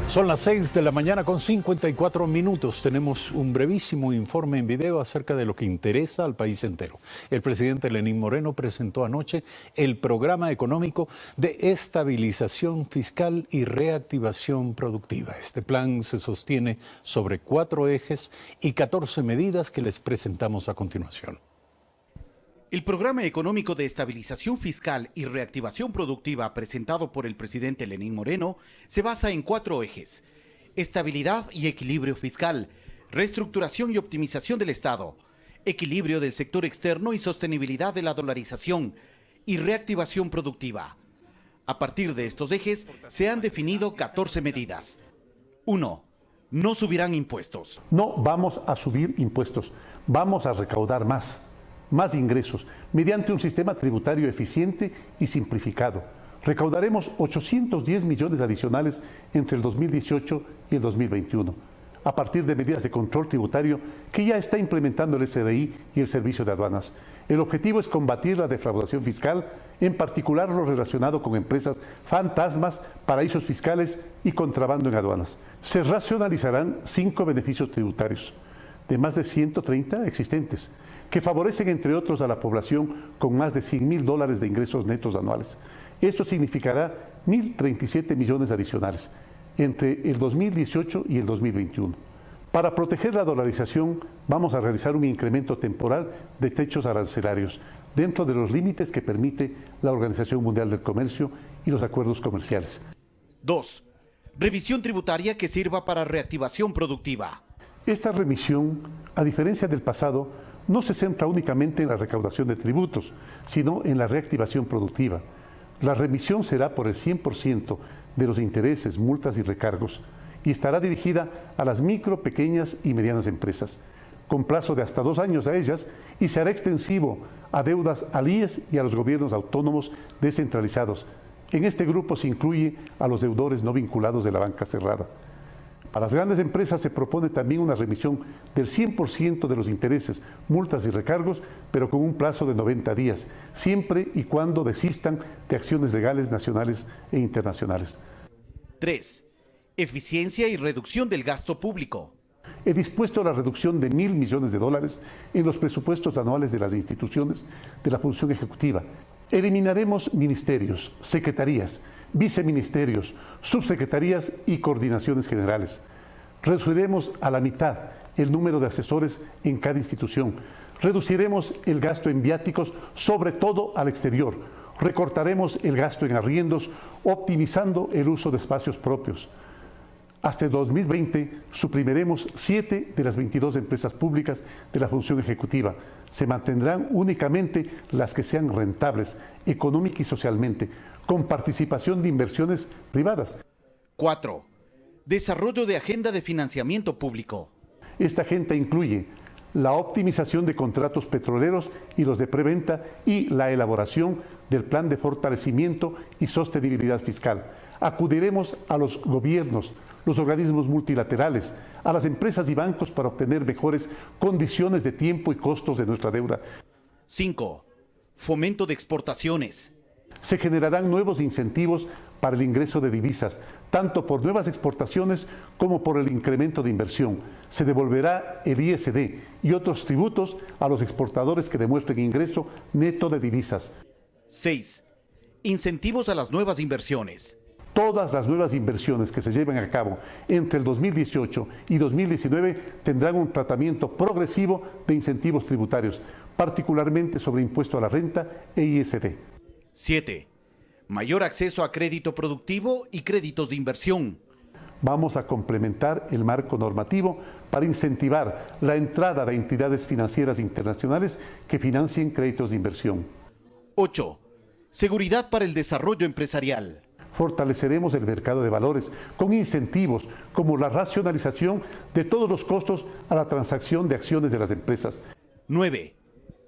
Son las 6 de la mañana con 54 minutos. Tenemos un brevísimo informe en video acerca de lo que interesa al país entero. El presidente Lenín Moreno presentó anoche el programa económico de estabilización fiscal y reactivación productiva. Este plan se sostiene sobre 4 ejes y 14 medidas que les presentamos a continuación. El programa económico de estabilización fiscal y reactivación productiva presentado por el presidente Lenín Moreno se basa en 4 ejes: estabilidad y equilibrio fiscal, reestructuración y optimización del Estado, equilibrio del sector externo y sostenibilidad de la dolarización y reactivación productiva. A partir de estos ejes se han definido 14 medidas. 1. No subirán impuestos. No vamos a subir impuestos, vamos a recaudar más ingresos, mediante un sistema tributario eficiente y simplificado. Recaudaremos 810 millones adicionales entre el 2018 y el 2021, a partir de medidas de control tributario que ya está implementando el SRI y el Servicio de Aduanas. El objetivo es combatir la defraudación fiscal, en particular lo relacionado con empresas fantasmas, paraísos fiscales y contrabando en aduanas. Se racionalizarán 5 beneficios tributarios, de más de 130 existentes, que favorecen entre otros a la población con más de $100.000 de ingresos netos anuales. Esto significará 1.037 millones adicionales entre el 2018 y el 2021. Para proteger la dolarización vamos a realizar un incremento temporal de techos arancelarios dentro de los límites que permite la Organización Mundial del Comercio y los acuerdos comerciales. 2. Revisión tributaria que sirva para reactivación productiva. Esta remisión, a diferencia del pasado, no se centra únicamente en la recaudación de tributos, sino en la reactivación productiva. La remisión será por el 100% de los intereses, multas y recargos y estará dirigida a las micro, pequeñas y medianas empresas, con plazo de hasta 2 años a ellas, y se hará extensivo a deudas al IES y a los gobiernos autónomos descentralizados. En este grupo se incluye a los deudores no vinculados de la banca cerrada. Para las grandes empresas se propone también una remisión del 100% de los intereses, multas y recargos, pero con un plazo de 90 días, siempre y cuando desistan de acciones legales nacionales e internacionales. 3. Eficiencia y reducción del gasto público. He dispuesto la reducción de $1.000 millones en los presupuestos anuales de las instituciones de la función ejecutiva. Eliminaremos ministerios, secretarías, viceministerios, subsecretarías y coordinaciones generales. Reduciremos a la mitad el número de asesores en cada institución. Reduciremos el gasto en viáticos, sobre todo al exterior. Recortaremos el gasto en arriendos, optimizando el uso de espacios propios. Hasta el 2020 suprimiremos 7 de las 22 empresas públicas de la función ejecutiva. Se mantendrán únicamente las que sean rentables, económica y socialmente, con participación de inversiones privadas. 4. Desarrollo de agenda de financiamiento público. Esta agenda incluye la optimización de contratos petroleros y los de preventa y la elaboración del plan de fortalecimiento y sostenibilidad fiscal. Acudiremos a los gobiernos, los organismos multilaterales, a las empresas y bancos para obtener mejores condiciones de tiempo y costos de nuestra deuda. 5. Fomento de exportaciones. Se generarán nuevos incentivos para el ingreso de divisas, tanto por nuevas exportaciones como por el incremento de inversión. Se devolverá el ISD y otros tributos a los exportadores que demuestren ingreso neto de divisas. 6. Incentivos a las nuevas inversiones. Todas las nuevas inversiones que se lleven a cabo entre el 2018 y 2019 tendrán un tratamiento progresivo de incentivos tributarios, particularmente sobre impuesto a la renta e ISD. 7. Mayor acceso a crédito productivo y créditos de inversión. Vamos a complementar el marco normativo para incentivar la entrada de entidades financieras internacionales que financien créditos de inversión. 8. Seguridad para el desarrollo empresarial. Fortaleceremos el mercado de valores con incentivos como la racionalización de todos los costos a la transacción de acciones de las empresas. 9.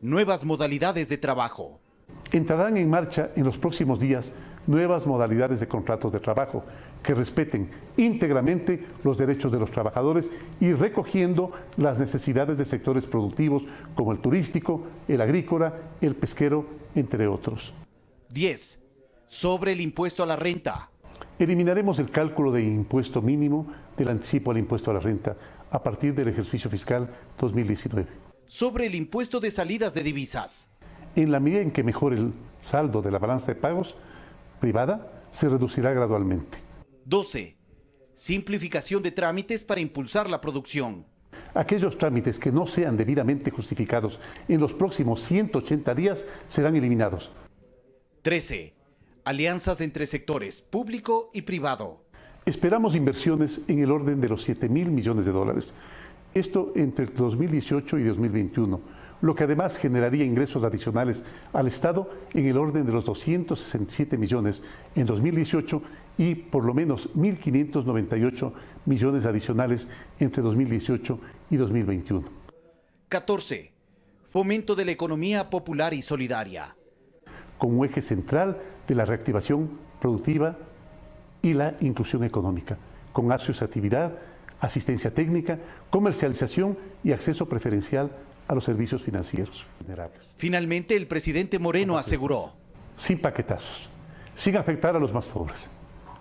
Nuevas modalidades de trabajo. Entrarán en marcha en los próximos días nuevas modalidades de contratos de trabajo que respeten íntegramente los derechos de los trabajadores y recogiendo las necesidades de sectores productivos como el turístico, el agrícola, el pesquero, entre otros. 10. Sobre el impuesto a la renta. Eliminaremos el cálculo de impuesto mínimo del anticipo al impuesto a la renta a partir del ejercicio fiscal 2019. Sobre el impuesto de salidas de divisas. En la medida en que mejore el saldo de la balanza de pagos privada, se reducirá gradualmente. 12. Simplificación de trámites para impulsar la producción. Aquellos trámites que no sean debidamente justificados en los próximos 180 días serán eliminados. 13. Alianzas entre sectores público y privado. Esperamos inversiones en el orden de los 7.000 millones de dólares. Esto entre 2018 y 2021, lo que además generaría ingresos adicionales al Estado en el orden de los 267 millones en 2018 y por lo menos 1.598 millones adicionales entre 2018 y 2021. 14. Fomento de la economía popular y solidaria. Como eje central de la reactivación productiva y la inclusión económica, con asociatividad, asistencia técnica, comercialización y acceso preferencial a los servicios financieros vulnerables. Finalmente, el presidente Moreno aseguró: sin paquetazos, sin afectar a los más pobres.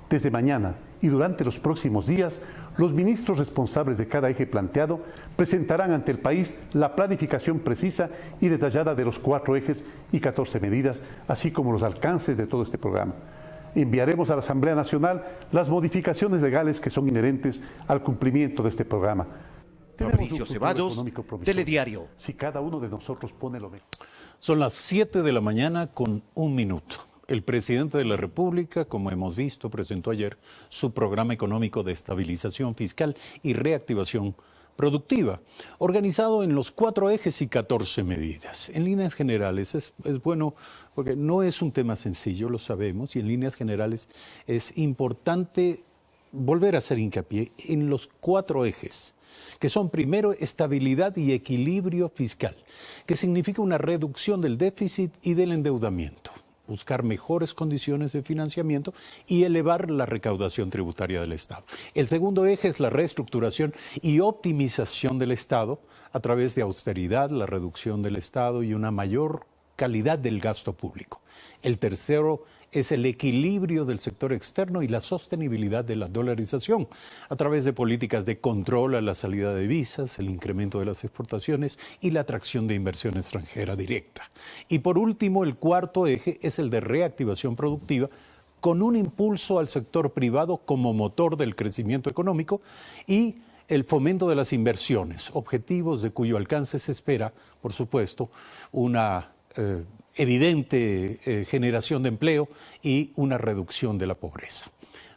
Desde mañana y durante los próximos días, los ministros responsables de cada eje planteado presentarán ante el país la planificación precisa y detallada de los 4 ejes y 14 medidas, así como los alcances de todo este programa. Enviaremos a la Asamblea Nacional las modificaciones legales que son inherentes al cumplimiento de este programa. Fabricio Ceballos, Telediario. Si cada uno de nosotros pone lo mejor. Son las 7 de la mañana con 1 minuto. El presidente de la República, como hemos visto, presentó ayer su programa económico de estabilización fiscal y reactivación productiva, organizado en los 4 ejes y 14 medidas. En líneas generales es bueno, porque no es un tema sencillo, lo sabemos, y en líneas generales es importante volver a hacer hincapié en los 4 ejes, que son primero estabilidad y equilibrio fiscal, que significa una reducción del déficit y del endeudamiento, buscar mejores condiciones de financiamiento y elevar la recaudación tributaria del Estado. El segundo eje es la reestructuración y optimización del Estado a través de austeridad, la reducción del Estado y una mayor calidad del gasto público. El tercero es el equilibrio del sector externo y la sostenibilidad de la dolarización a través de políticas de control a la salida de divisas, el incremento de las exportaciones y la atracción de inversión extranjera directa. Y por último, el cuarto eje es el de reactivación productiva con un impulso al sector privado como motor del crecimiento económico y el fomento de las inversiones, objetivos de cuyo alcance se espera, por supuesto, una evidente generación de empleo y una reducción de la pobreza.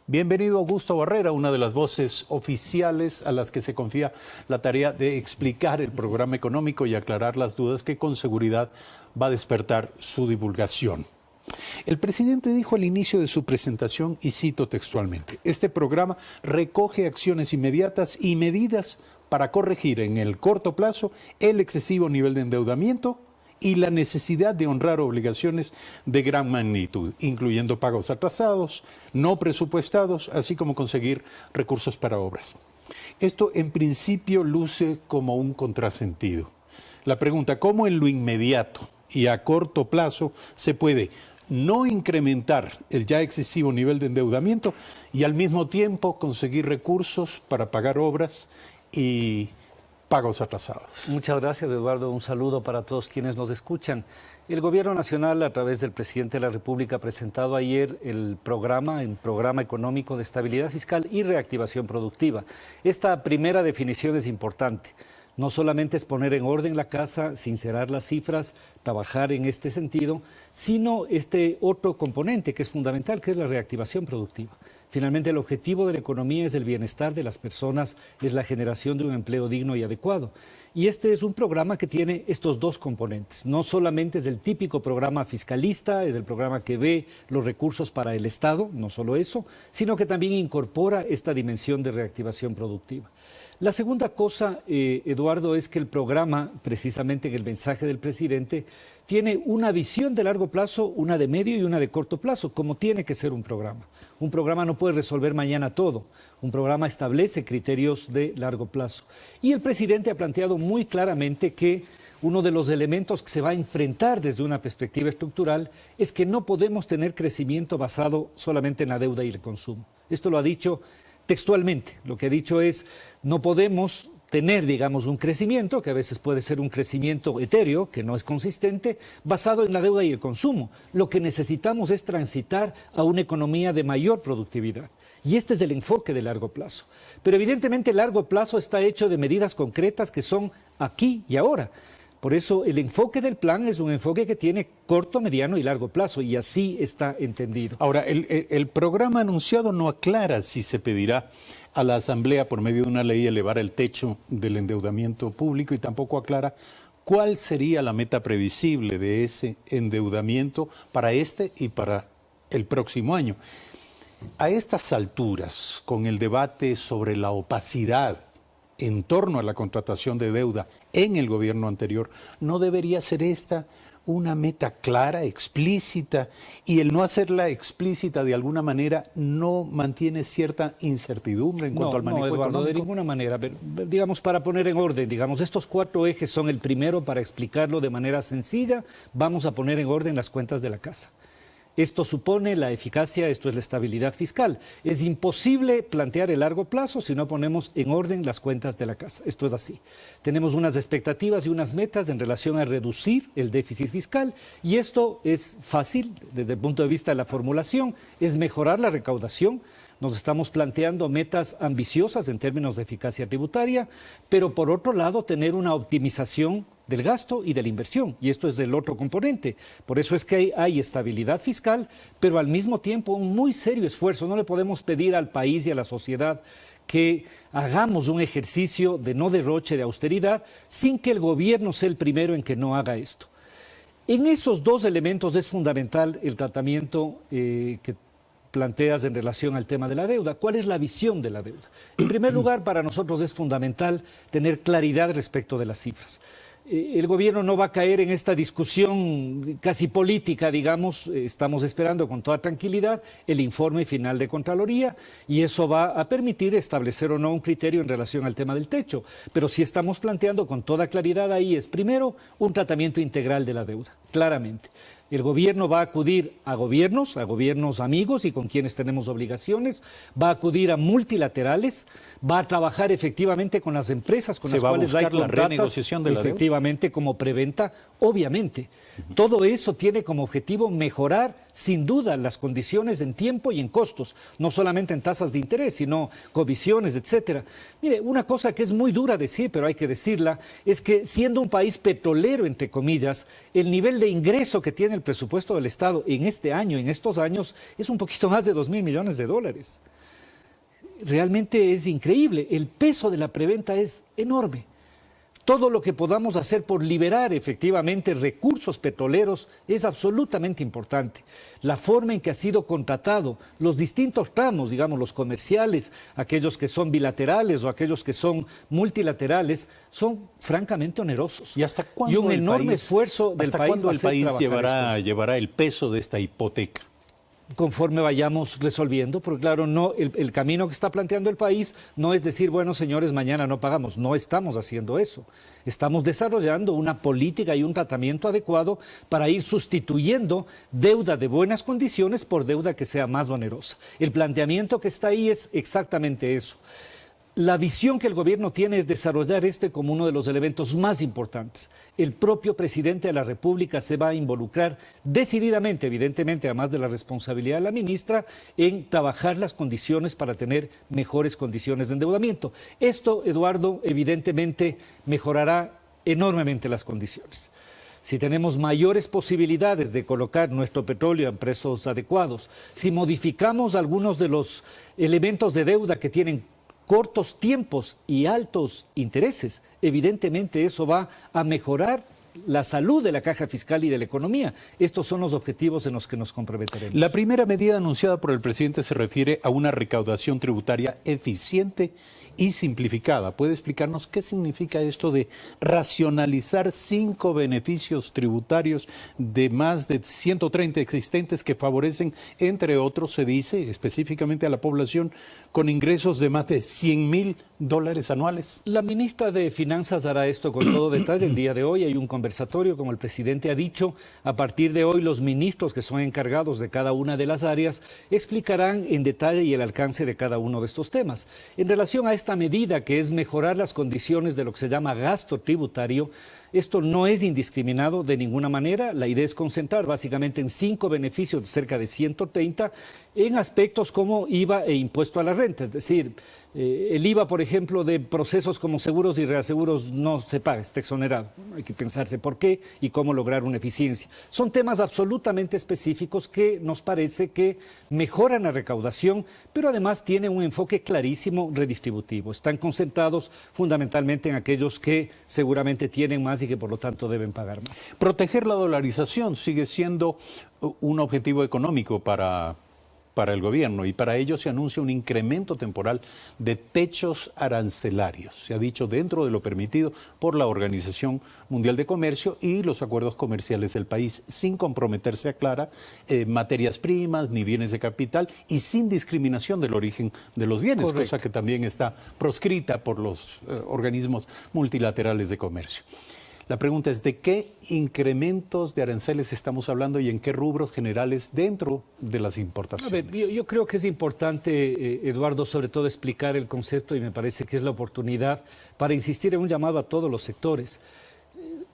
Bienvenido Augusto Barrera, una de las voces oficiales a las que se confía la tarea de explicar el programa económico y aclarar las dudas que con seguridad va a despertar su divulgación. El presidente dijo al inicio de su presentación, y cito textualmente: este programa recoge acciones inmediatas y medidas para corregir en el corto plazo el excesivo nivel de endeudamiento y la necesidad de honrar obligaciones de gran magnitud, incluyendo pagos atrasados, no presupuestados, así como conseguir recursos para obras. Esto en principio luce como un contrasentido. La pregunta: ¿cómo en lo inmediato y a corto plazo se puede no incrementar el ya excesivo nivel de endeudamiento y al mismo tiempo conseguir recursos para pagar obras y pagos atrasados? Muchas gracias, Eduardo. Un saludo para todos quienes nos escuchan. El Gobierno Nacional, a través del Presidente de la República, ha presentado ayer el programa económico de estabilidad fiscal y reactivación productiva. Esta primera definición es importante. No solamente es poner en orden la casa, sincerar las cifras, trabajar en este sentido, sino este otro componente que es fundamental, que es la reactivación productiva. Finalmente, el objetivo de la economía es el bienestar de las personas, es la generación de un empleo digno y adecuado. Y este es un programa que tiene estos 2 componentes. No solamente es el típico programa fiscalista, es el programa que ve los recursos para el Estado, no solo eso, sino que también incorpora esta dimensión de reactivación productiva. La segunda cosa, Eduardo, es que el programa, precisamente en el mensaje del presidente, tiene una visión de largo plazo, una de medio y una de corto plazo, como tiene que ser un programa. Un programa no puede resolver mañana todo. Un programa establece criterios de largo plazo. Y el presidente ha planteado muy claramente que uno de los elementos que se va a enfrentar desde una perspectiva estructural es que no podemos tener crecimiento basado solamente en la deuda y el consumo. Esto lo ha dicho textualmente. Lo que ha dicho es, no podemos tener, digamos, un crecimiento, que a veces puede ser un crecimiento etéreo, que no es consistente, basado en la deuda y el consumo. Lo que necesitamos es transitar a una economía de mayor productividad. Y este es el enfoque de largo plazo. Pero evidentemente el largo plazo está hecho de medidas concretas que son aquí y ahora. Por eso el enfoque del plan es un enfoque que tiene corto, mediano y largo plazo, y así está entendido. Ahora, el programa anunciado no aclara si se pedirá a la Asamblea por medio de una ley elevar el techo del endeudamiento público y tampoco aclara cuál sería la meta previsible de ese endeudamiento para este y para el próximo año. A estas alturas, con el debate sobre la opacidad en torno a la contratación de deuda en el gobierno anterior, ¿no debería ser esta una meta clara, explícita, y el no hacerla explícita de alguna manera no mantiene cierta incertidumbre en cuanto al manejo Eduardo, económico? de ninguna manera. Digamos, para poner en orden, digamos, estos 4 ejes son el primero para explicarlo de manera sencilla. Vamos a poner en orden las cuentas de la casa. Esto supone la eficacia, esto es la estabilidad fiscal. Es imposible plantear el largo plazo si no ponemos en orden las cuentas de la casa. Esto es así. Tenemos unas expectativas y unas metas en relación a reducir el déficit fiscal y esto es fácil desde el punto de vista de la formulación, es mejorar la recaudación. Nos estamos planteando metas ambiciosas en términos de eficacia tributaria, pero por otro lado tener una optimización del gasto y de la inversión, y esto es el otro componente. Por eso es que hay estabilidad fiscal, pero al mismo tiempo un muy serio esfuerzo. No le podemos pedir al país y a la sociedad que hagamos un ejercicio de no derroche, de austeridad, sin que el gobierno sea el primero en que no haga esto. En esos 2 elementos es fundamental el tratamiento que planteas en relación al tema de la deuda. ¿Cuál es la visión de la deuda? En primer lugar, para nosotros es fundamental tener claridad respecto de las cifras. El gobierno no va a caer en esta discusión casi política, digamos. Estamos esperando con toda tranquilidad el informe final de Contraloría y eso va a permitir establecer o no un criterio en relación al tema del techo. Pero sí estamos planteando con toda claridad ahí es primero un tratamiento integral de la deuda, claramente. El gobierno va a acudir a gobiernos amigos y con quienes tenemos obligaciones, va a acudir a multilaterales, va a trabajar efectivamente con las empresas con las cuales hay contratos, la renegociación de la deuda. Efectivamente, como preventa, obviamente. Todo eso tiene como objetivo mejorar, sin duda, las condiciones en tiempo y en costos, no solamente en tasas de interés, sino comisiones, etcétera. Mire, una cosa que es muy dura decir, pero hay que decirla, es que siendo un país petrolero, entre comillas, el nivel de ingreso que tiene el presupuesto del Estado en este año, en estos años, es un poquito más de 2.000 millones de dólares. Realmente es increíble. El peso de la preventa es enorme. Todo lo que podamos hacer por liberar efectivamente recursos petroleros es absolutamente importante. La forma en que ha sido contratado, los distintos tramos, digamos, los comerciales, aquellos que son bilaterales o aquellos que son multilaterales, son francamente onerosos. ¿Y hasta cuándo un enorme esfuerzo del país ¿Hasta cuándo el país llevará el peso de esta hipoteca? Conforme vayamos resolviendo, porque claro, no, el camino que está planteando el país no es decir, bueno, señores, mañana no pagamos. No estamos haciendo eso. Estamos desarrollando una política y un tratamiento adecuado para ir sustituyendo deuda de buenas condiciones por deuda que sea más onerosa. El planteamiento que está ahí es exactamente eso. La visión que el gobierno tiene es desarrollar como uno de los elementos más importantes. El propio presidente de la República se va a involucrar decididamente, evidentemente, además de la responsabilidad de la ministra, en trabajar las condiciones para tener mejores condiciones de endeudamiento. Esto, Eduardo, evidentemente mejorará enormemente las condiciones. Si tenemos mayores posibilidades de colocar nuestro petróleo en precios adecuados, si modificamos algunos de los elementos de deuda que tienen cortos tiempos y altos intereses, evidentemente eso va a mejorar la salud de la caja fiscal y de la economía. Estos son los objetivos en los que nos comprometeremos. La primera medida anunciada por el presidente se refiere a una recaudación tributaria eficiente y simplificada. ¿Puede explicarnos qué significa esto de racionalizar 5 beneficios tributarios de más de 130 existentes que favorecen, entre otros, se dice específicamente a la población con ingresos de más de $100,000 anuales? La ministra de Finanzas hará esto con todo detalle. El día de hoy hay un conversatorio, como el presidente ha dicho. A partir de hoy, los ministros que son encargados de cada una de las áreas explicarán en detalle y el alcance de cada uno de estos temas. En relación a esta medida, que es mejorar las condiciones de lo que se llama gasto tributario, esto no es indiscriminado de ninguna manera. La idea es concentrar básicamente en 5 beneficios de cerca de 130 en aspectos como IVA e impuesto a la renta. Es decir, el IVA, por ejemplo, de procesos como seguros y reaseguros no se paga, está exonerado. Hay que pensarse por qué y cómo lograr una eficiencia. Son temas absolutamente específicos que nos parece que mejoran la recaudación, pero además tienen un enfoque clarísimo redistributivo. Están concentrados fundamentalmente en aquellos que seguramente tienen más y que por lo tanto deben pagar más. Proteger la dolarización sigue siendo un objetivo económico para el gobierno y para ello se anuncia un incremento temporal de techos arancelarios. Se ha dicho dentro de lo permitido por la Organización Mundial de Comercio y los acuerdos comerciales del país, sin comprometerse, aclara, materias primas ni bienes de capital y sin discriminación del origen de los bienes, correcto, cosa que también está proscrita por los organismos multilaterales de comercio. La pregunta es, ¿de qué incrementos de aranceles estamos hablando y en qué rubros generales dentro de las importaciones? A ver, yo creo que es importante, Eduardo, sobre todo explicar el concepto y me parece que es la oportunidad para insistir en un llamado a todos los sectores.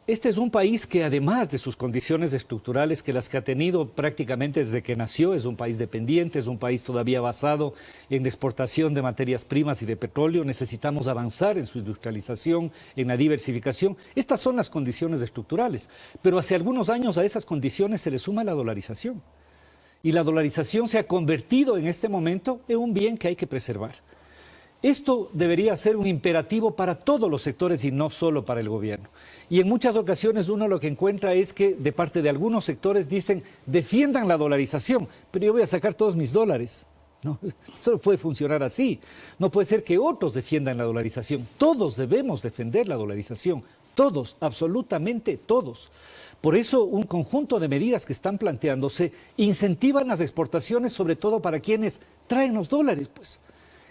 Este es un país que además de sus condiciones estructurales, que las que ha tenido prácticamente desde que nació, es un país dependiente, es un país todavía basado en la exportación de materias primas y de petróleo. Necesitamos avanzar en su industrialización, en la diversificación. Estas son las condiciones estructurales, pero hace algunos años a esas condiciones se le suma la dolarización. Y la dolarización se ha convertido en este momento en un bien que hay que preservar. Esto debería ser un imperativo para todos los sectores y no solo para el gobierno. Y en muchas ocasiones uno lo que encuentra es que de parte de algunos sectores dicen defiendan la dolarización, pero yo voy a sacar todos mis dólares. No, esto no puede funcionar así. No puede ser que otros defiendan la dolarización. Todos debemos defender la dolarización. Todos, absolutamente todos. Por eso un conjunto de medidas que están planteándose incentivan las exportaciones, sobre todo para quienes traen los dólares, pues.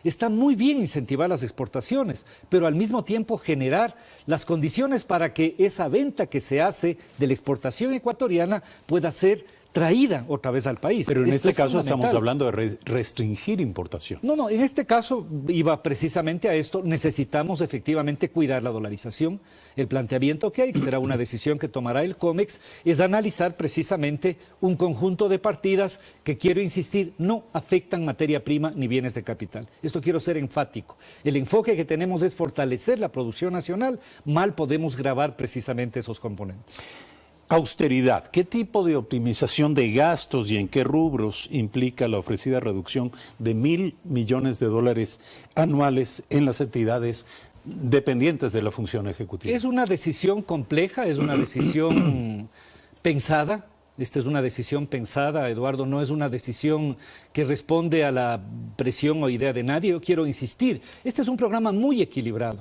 Está muy bien incentivar las exportaciones, pero al mismo tiempo generar las condiciones para que esa venta que se hace de la exportación ecuatoriana pueda ser traída otra vez al país. Pero en este caso estamos hablando de restringir importación. No, en este caso iba precisamente a esto. Necesitamos efectivamente cuidar la dolarización. El planteamiento que hay, que será una decisión que tomará el COMEX, es analizar precisamente un conjunto de partidas que, quiero insistir, no afectan materia prima ni bienes de capital. Esto quiero ser enfático. El enfoque que tenemos es fortalecer la producción nacional. Mal podemos gravar precisamente esos componentes. Austeridad. ¿Qué tipo de optimización de gastos y en qué rubros implica la ofrecida reducción de $1.000 millones anuales en las entidades dependientes de la función ejecutiva? Es una decisión compleja, es una decisión pensada. Esta es una decisión pensada, Eduardo, no es una decisión que responde a la presión o idea de nadie. Yo quiero insistir, este es un programa muy equilibrado.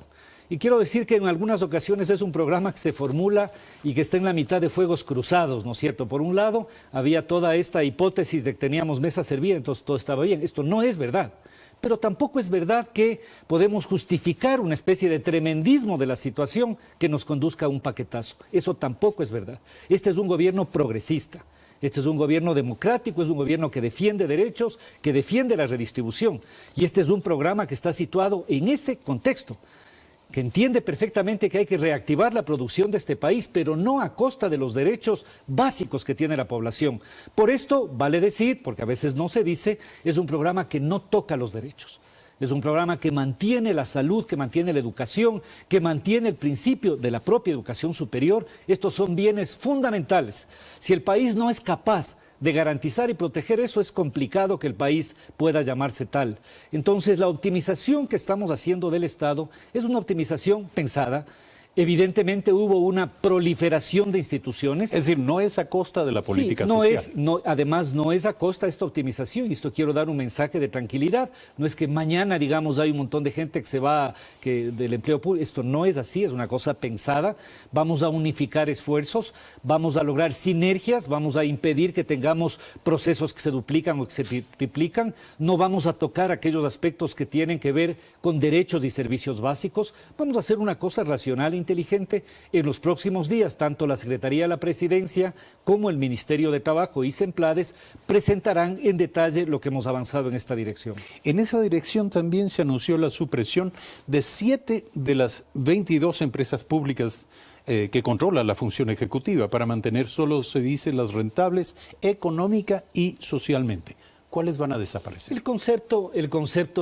Y quiero decir que en algunas ocasiones es un programa que se formula y que está en la mitad de fuegos cruzados, ¿no es cierto? Por un lado, había toda esta hipótesis de que teníamos mesa servida, entonces todo estaba bien. Esto no es verdad. Pero tampoco es verdad que podemos justificar una especie de tremendismo de la situación que nos conduzca a un paquetazo. Eso tampoco es verdad. Este es un gobierno progresista. Este es un gobierno democrático, es un gobierno que defiende derechos, que defiende la redistribución. Y este es un programa que está situado en ese contexto, que entiende perfectamente que hay que reactivar la producción de este país, pero no a costa de los derechos básicos que tiene la población. Por esto, vale decir, porque a veces no se dice, es un programa que no toca los derechos. Es un programa que mantiene la salud, que mantiene la educación, que mantiene el principio de la propia educación superior. Estos son bienes fundamentales. Si el país no es capaz de garantizar y proteger eso, es complicado que el país pueda llamarse tal. Entonces, la optimización que estamos haciendo del Estado es una optimización pensada Evidentemente hubo una proliferación de instituciones. Es decir, no es a costa de la política social. Además, no es a costa de esta optimización, y esto quiero dar un mensaje de tranquilidad. No es que mañana, digamos, hay un montón de gente que se va del empleo público. Esto no es así, es una cosa pensada. Vamos a unificar esfuerzos, vamos a lograr sinergias, vamos a impedir que tengamos procesos que se duplican o que se triplican. No vamos a tocar aquellos aspectos que tienen que ver con derechos y servicios básicos. Vamos a hacer una cosa racional e inteligente. En los próximos días, tanto la Secretaría de la Presidencia como el Ministerio de Trabajo y SEMPLADES presentarán en detalle lo que hemos avanzado en esta dirección. En esa dirección también se anunció la supresión de 7 de las 22 empresas públicas que controla la función ejecutiva para mantener solo, se dice, las rentables económica y socialmente. ¿Cuáles van a desaparecer? El concepto,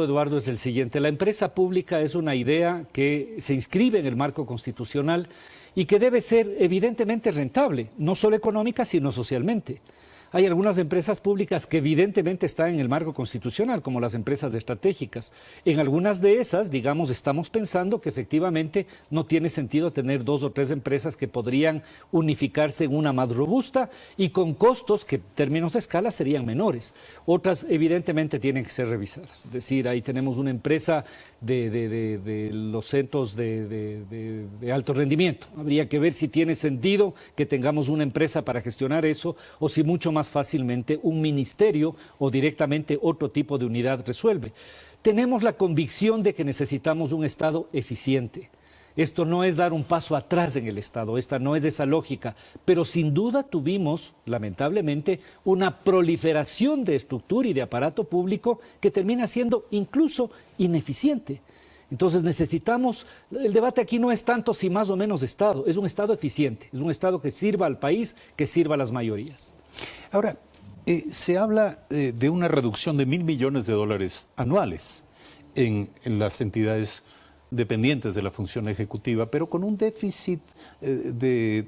Eduardo, es el siguiente. La empresa pública es una idea que se inscribe en el marco constitucional y que debe ser evidentemente rentable, no solo económica, sino socialmente. Hay algunas empresas públicas que evidentemente están en el marco constitucional, como las empresas estratégicas. En algunas de esas, digamos, estamos pensando que efectivamente no tiene sentido tener 2 o 3 empresas que podrían unificarse en una más robusta y con costos que en términos de escala serían menores. Otras evidentemente tienen que ser revisadas. Es decir, ahí tenemos una empresa de los centros de alto rendimiento. Habría que ver si tiene sentido que tengamos una empresa para gestionar eso o si mucho más fácilmente un ministerio o directamente otro tipo de unidad resuelve. Tenemos la convicción de que necesitamos un Estado eficiente. Esto no es dar un paso atrás en el Estado, esta no es esa lógica, pero sin duda tuvimos, lamentablemente, una proliferación de estructura y de aparato público que termina siendo incluso ineficiente. Entonces necesitamos, el debate aquí no es tanto si más o menos Estado, es un Estado eficiente, es un Estado que sirva al país, que sirva a las mayorías. Ahora, se habla de una reducción de $1.000 millones anuales en las entidades dependientes de la función ejecutiva, pero con un déficit en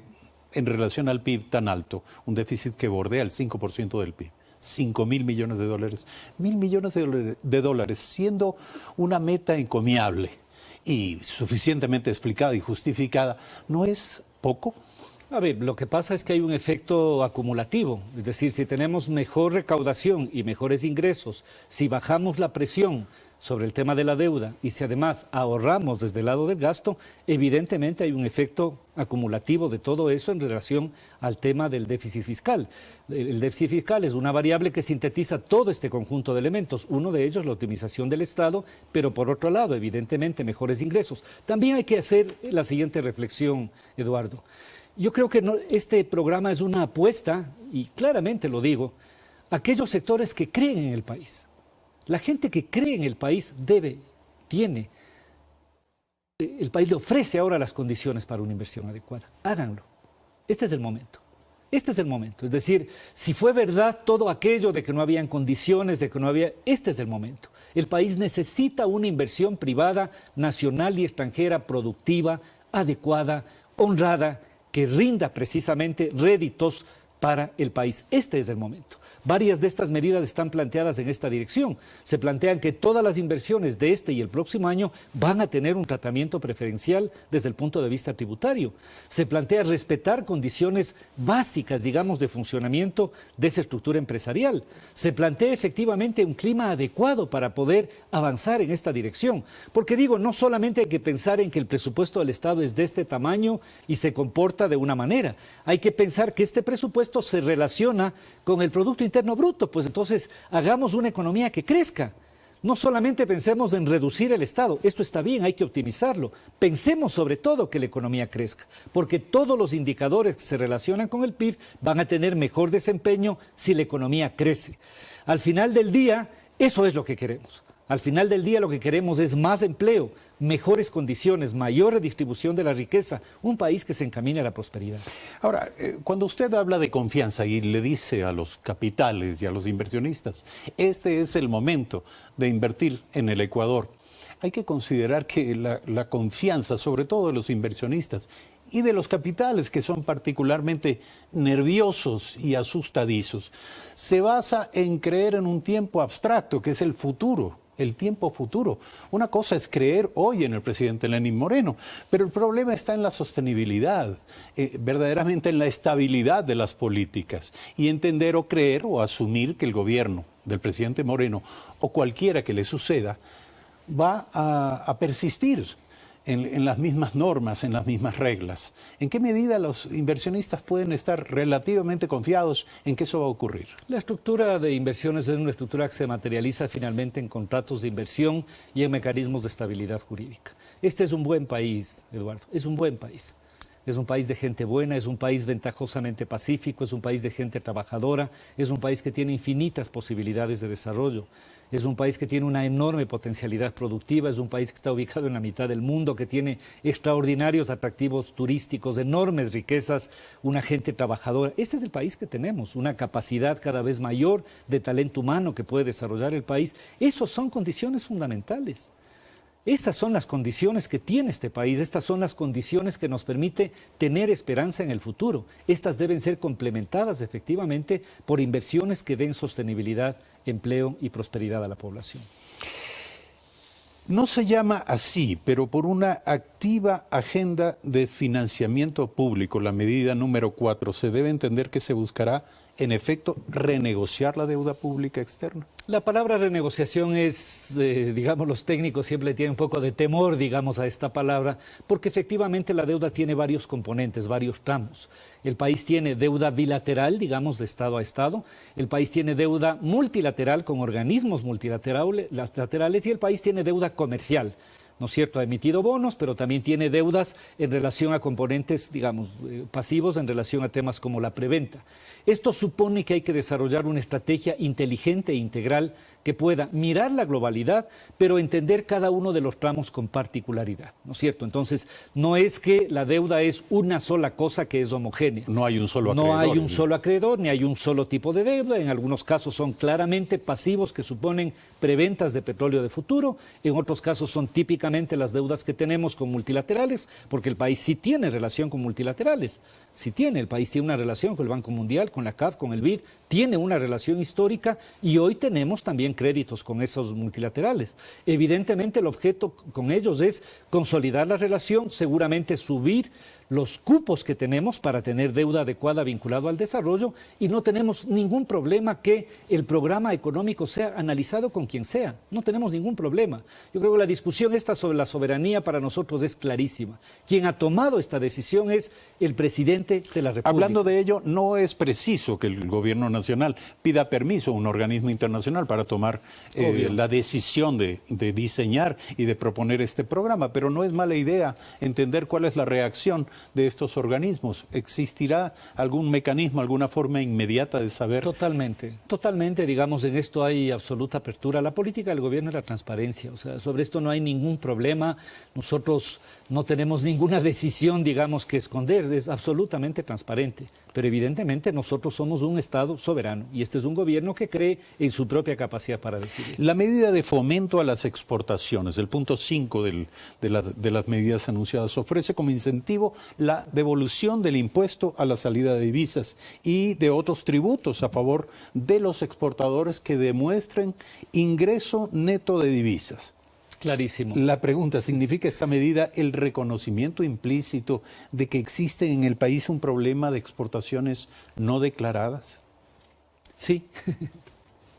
relación al PIB tan alto, un déficit que bordea el 5% del PIB. $5.000 millones. $1.000 millones, siendo una meta encomiable y suficientemente explicada y justificada, ¿no es poco? A ver, lo que pasa es que hay un efecto acumulativo, es decir, si tenemos mejor recaudación y mejores ingresos, si bajamos la presión sobre el tema de la deuda y si además ahorramos desde el lado del gasto, evidentemente hay un efecto acumulativo de todo eso en relación al tema del déficit fiscal. El déficit fiscal es una variable que sintetiza todo este conjunto de elementos, uno de ellos la optimización del Estado, pero por otro lado, evidentemente, mejores ingresos. También hay que hacer la siguiente reflexión, Eduardo. Yo creo que este programa es una apuesta, y claramente lo digo, a aquellos sectores que creen en el país. La gente que cree en el país tiene. El país le ofrece ahora las condiciones para una inversión adecuada. Háganlo. Este es el momento. Este es el momento. Es decir, si fue verdad todo aquello de que no habían condiciones, de que no había... Este es el momento. El país necesita una inversión privada, nacional y extranjera, productiva, adecuada, honrada, que rinda precisamente réditos para el país. Este es el momento. Varias de estas medidas están planteadas en esta dirección. Se plantean que todas las inversiones de este y el próximo año van a tener un tratamiento preferencial desde el punto de vista tributario. Se plantea respetar condiciones básicas, digamos, de funcionamiento de esa estructura empresarial. Se plantea efectivamente un clima adecuado para poder avanzar en esta dirección. Porque digo, no solamente hay que pensar en que el presupuesto del Estado es de este tamaño y se comporta de una manera. Hay que pensar que este presupuesto se relaciona con el Producto Interno Bruto, pues entonces hagamos una economía que crezca. No solamente pensemos en reducir el Estado, esto está bien, hay que optimizarlo. Pensemos sobre todo que la economía crezca, porque todos los indicadores que se relacionan con el PIB van a tener mejor desempeño si la economía crece. Al final del día, eso es lo que queremos. Al final del día lo que queremos es más empleo, mejores condiciones, mayor redistribución de la riqueza, un país que se encamine a la prosperidad. Ahora, cuando usted habla de confianza y le dice a los capitales y a los inversionistas, este es el momento de invertir en el Ecuador, hay que considerar que la confianza, sobre todo de los inversionistas y de los capitales, que son particularmente nerviosos y asustadizos, se basa en creer en un tiempo abstracto, que es el futuro. el tiempo futuro. Una cosa es creer hoy en el presidente Lenín Moreno, pero el problema está en la sostenibilidad, verdaderamente en la estabilidad de las políticas y entender o creer o asumir que el gobierno del presidente Moreno o cualquiera que le suceda va a persistir en las mismas normas, en las mismas reglas. ¿En qué medida los inversionistas pueden estar relativamente confiados en que eso va a ocurrir? La estructura de inversiones es una estructura que se materializa finalmente en contratos de inversión y en mecanismos de estabilidad jurídica. Este es un buen país, Eduardo, es un buen país. Es un país de gente buena, es un país ventajosamente pacífico, es un país de gente trabajadora, es un país que tiene infinitas posibilidades de desarrollo. Es un país que tiene una enorme potencialidad productiva, es un país que está ubicado en la mitad del mundo, que tiene extraordinarios atractivos turísticos, enormes riquezas, una gente trabajadora. Este es el país que tenemos, una capacidad cada vez mayor de talento humano que puede desarrollar el país. Esas son condiciones fundamentales. Estas son las condiciones que tiene este país, estas son las condiciones que nos permite tener esperanza en el futuro. Estas deben ser complementadas efectivamente por inversiones que den sostenibilidad, empleo y prosperidad a la población. No se llama así, pero por una activa agenda de financiamiento público, la medida número 4, se debe entender que se buscará, en efecto, renegociar la deuda pública externa. La palabra renegociación es, digamos, los técnicos siempre tienen un poco de temor, digamos, a esta palabra, porque efectivamente la deuda tiene varios componentes, varios tramos. El país tiene deuda bilateral, digamos, de Estado a Estado. El país tiene deuda multilateral con organismos multilaterales y el país tiene deuda comercial. ¿No es cierto? Ha emitido bonos, pero también tiene deudas en relación a componentes, digamos, pasivos, en relación a temas como la preventa. Esto supone que hay que desarrollar una estrategia inteligente e integral que pueda mirar la globalidad, pero entender cada uno de los tramos con particularidad, ¿no es cierto? Entonces, no es que la deuda es una sola cosa que es homogénea. No hay un solo acreedor. No hay un solo acreedor, ni hay un solo tipo de deuda. En algunos casos son claramente pasivos que suponen preventas de petróleo de futuro. En otros casos son típicamente las deudas que tenemos con multilaterales, porque el país sí tiene relación con multilaterales. Sí tiene, el país tiene una relación con el Banco Mundial, con la CAF, con el BID, tiene una relación histórica y hoy tenemos también créditos con esos multilaterales. Evidentemente el objeto con ellos es consolidar la relación, seguramente subir los cupos que tenemos para tener deuda adecuada vinculado al desarrollo y no tenemos ningún problema que el programa económico sea analizado con quien sea. No tenemos ningún problema. Yo creo que la discusión esta sobre la soberanía para nosotros es clarísima. Quien ha tomado esta decisión es el presidente de la República. Hablando de ello, no es preciso que el gobierno nacional pida permiso a un organismo internacional para tomar la decisión de diseñar y de proponer este programa, pero no es mala idea entender cuál es la reacción de estos organismos. ¿Existirá algún mecanismo, alguna forma inmediata de saber? Totalmente, digamos, en esto hay absoluta apertura. La política del gobierno es la transparencia, o sea, sobre esto no hay ningún problema. Nosotros no tenemos ninguna decisión, digamos, que esconder, es absolutamente transparente. Pero evidentemente nosotros somos un Estado soberano y este es un gobierno que cree en su propia capacidad para decidir. La medida de fomento a las exportaciones, el punto 5 de las medidas anunciadas, ofrece como incentivo la devolución del impuesto a la salida de divisas y de otros tributos a favor de los exportadores que demuestren ingreso neto de divisas. Clarísimo. La pregunta, ¿significa esta medida el reconocimiento implícito de que existe en el país un problema de exportaciones no declaradas? Sí,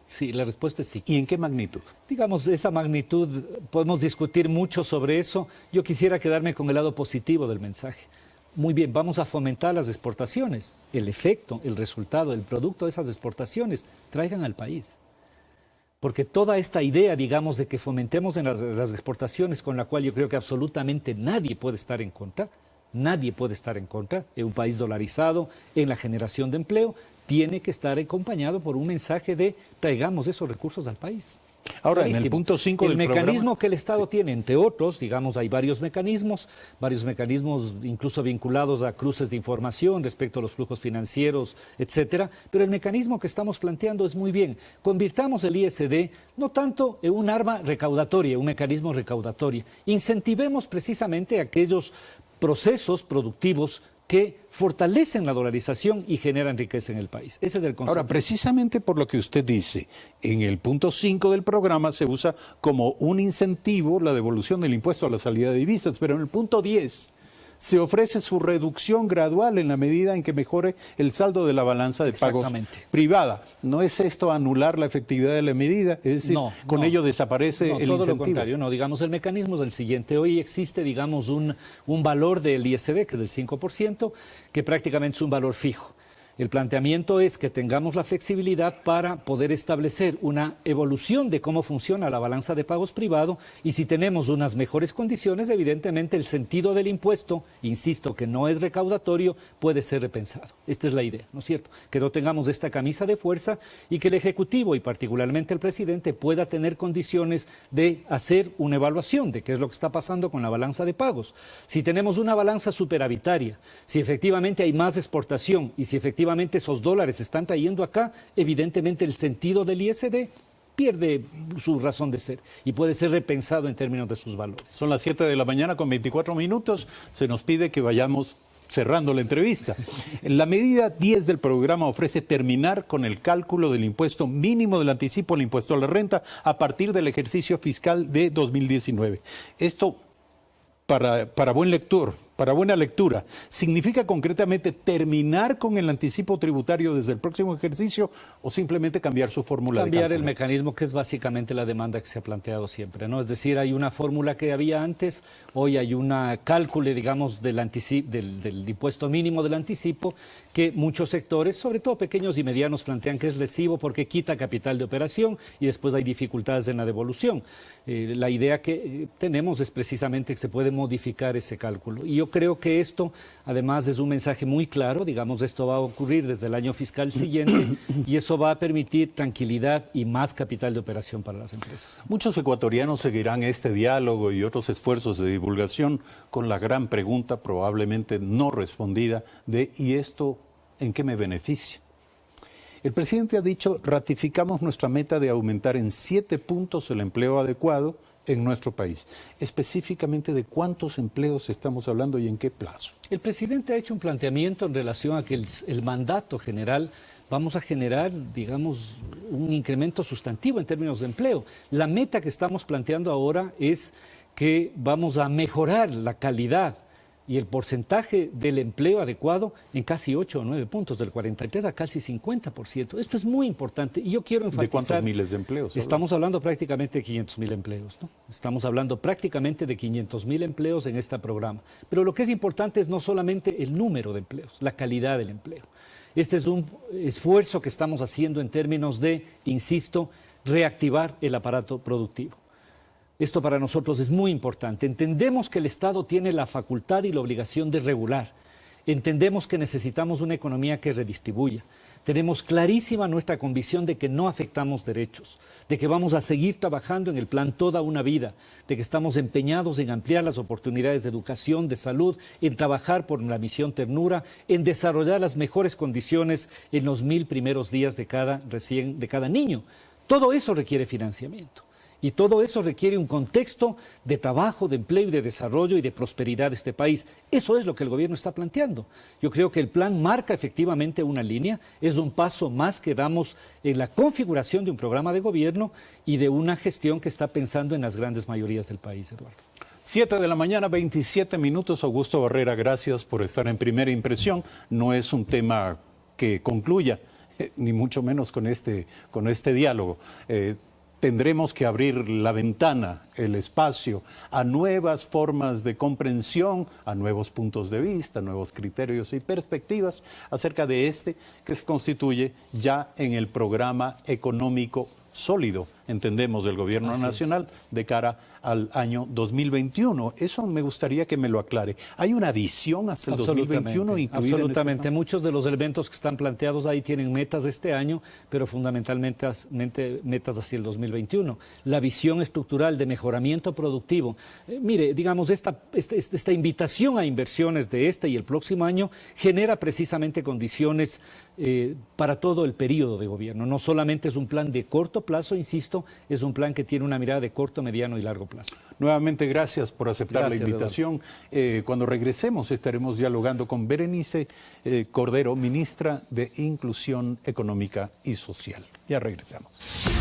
sí, la respuesta es sí. ¿Y en qué magnitud? Digamos, esa magnitud, podemos discutir mucho sobre eso. Yo quisiera quedarme con el lado positivo del mensaje. Muy bien, vamos a fomentar las exportaciones. El efecto, el resultado, el producto de esas exportaciones traigan al país. Porque toda esta idea, digamos, de que fomentemos en las exportaciones, con la cual yo creo que absolutamente nadie puede estar en contra, en un país dolarizado, en la generación de empleo, tiene que estar acompañado por un mensaje de traigamos esos recursos al país. Ahora, en el punto 5 del programa... El mecanismo que el Estado tiene, entre otros, digamos, hay varios mecanismos incluso vinculados a cruces de información respecto a los flujos financieros, etcétera, pero el mecanismo que estamos planteando es muy bien. Convirtamos el ISD no tanto en un arma recaudatoria, un mecanismo recaudatorio. Incentivemos precisamente aquellos procesos productivos que fortalecen la dolarización y generan riqueza en el país. Ese es el concepto. Ahora, precisamente por lo que usted dice, en el punto 5 del programa se usa como un incentivo la devolución del impuesto a la salida de divisas, pero en el punto 10 se ofrece su reducción gradual en la medida en que mejore el saldo de la balanza de pagos privada. ¿No es esto anular la efectividad de la medida? Es decir, con ello desaparece el incentivo. Todo lo contrario, no, digamos, el mecanismo es el siguiente. Hoy existe, digamos, un valor del ISD, que es del 5%, que prácticamente es un valor fijo. El planteamiento es que tengamos la flexibilidad para poder establecer una evolución de cómo funciona la balanza de pagos privado y si tenemos unas mejores condiciones, evidentemente el sentido del impuesto, insisto que no es recaudatorio, puede ser repensado. Esta es la idea, ¿no es cierto? Que no tengamos esta camisa de fuerza y que el Ejecutivo y particularmente el presidente pueda tener condiciones de hacer una evaluación de qué es lo que está pasando con la balanza de pagos. Si tenemos una balanza superavitaria, si efectivamente hay más exportación y si efectivamente esos dólares se están trayendo acá, evidentemente el sentido del ISD pierde su razón de ser y puede ser repensado en términos de sus valores. Son las 7 de la mañana con 24 minutos. Se nos pide que vayamos cerrando la entrevista. La medida 10 del programa ofrece terminar con el cálculo del impuesto mínimo del anticipo al impuesto a la renta a partir del ejercicio fiscal de 2019. Esto, para buena lectura, ¿significa concretamente terminar con el anticipo tributario desde el próximo ejercicio o simplemente cambiar su fórmula de cálculo? Cambiar el mecanismo, que es básicamente la demanda que se ha planteado siempre, ¿no? Es decir, hay una fórmula que había antes, hoy hay una cálculo, digamos, del impuesto mínimo del anticipo, que muchos sectores, sobre todo pequeños y medianos, plantean que es lesivo porque quita capital de operación y después hay dificultades en la devolución. La idea que tenemos es precisamente que se puede modificar ese cálculo. Y yo creo que esto, además, es un mensaje muy claro, digamos, esto va a ocurrir desde el año fiscal siguiente y eso va a permitir tranquilidad y más capital de operación para las empresas. Muchos ecuatorianos seguirán este diálogo y otros esfuerzos de divulgación con la gran pregunta, probablemente no respondida, de ¿y esto en qué me beneficia? El presidente ha dicho, ratificamos nuestra meta de aumentar en 7 puntos el empleo adecuado en nuestro país. Específicamente, ¿de cuántos empleos estamos hablando y en qué plazo? El presidente ha hecho un planteamiento en relación a que el mandato general vamos a generar, digamos, un incremento sustantivo en términos de empleo. La meta que estamos planteando ahora es que vamos a mejorar la calidad y el porcentaje del empleo adecuado en casi 8 o 9 puntos, del 43 a casi 50%. Esto es muy importante y yo quiero enfatizar... ¿De cuántos miles de empleos? Estamos hablando prácticamente de 500,000 empleos, ¿no? Estamos hablando prácticamente de 500,000 empleos en este programa. Pero lo que es importante es no solamente el número de empleos, la calidad del empleo. Este es un esfuerzo que estamos haciendo en términos de, insisto, reactivar el aparato productivo. Esto para nosotros es muy importante. Entendemos que el Estado tiene la facultad y la obligación de regular. Entendemos que necesitamos una economía que redistribuya. Tenemos clarísima nuestra convicción de que no afectamos derechos, de que vamos a seguir trabajando en el plan Toda una Vida, de que estamos empeñados en ampliar las oportunidades de educación, de salud, en trabajar por la misión Ternura, en desarrollar las mejores condiciones en los 1000 primeros días de cada niño. Todo eso requiere financiamiento. Y todo eso requiere un contexto de trabajo, de empleo y de desarrollo y de prosperidad de este país. Eso es lo que el gobierno está planteando. Yo creo que el plan marca efectivamente una línea, es un paso más que damos en la configuración de un programa de gobierno y de una gestión que está pensando en las grandes mayorías del país, Eduardo. 7 de la mañana, 27 minutos. Augusto Barrera, gracias por estar en Primera Impresión. No es un tema que concluya, ni mucho menos con este diálogo. Tendremos que abrir la ventana, el espacio, a nuevas formas de comprensión, a nuevos puntos de vista, nuevos criterios y perspectivas acerca de este que se constituye ya en el programa económico sólido, entendemos, del Gobierno Nacional de cara al año 2021. Eso me gustaría que me lo aclare. ¿Hay una visión hasta el 2021 incluida? Absolutamente. En muchos de los elementos que están planteados ahí tienen metas de este año, pero fundamentalmente metas hacia el 2021. La visión estructural de mejoramiento productivo. Mire, digamos, esta invitación a inversiones de este y el próximo año genera precisamente condiciones para todo el periodo de gobierno. No solamente es un plan de corto plazo, insisto, cierto, es un plan que tiene una mirada de corto, mediano y largo plazo. Nuevamente, gracias por aceptar Gracias, la invitación. Cuando regresemos estaremos dialogando con Berenice Cordero, ministra de Inclusión Económica y Social. Ya regresamos.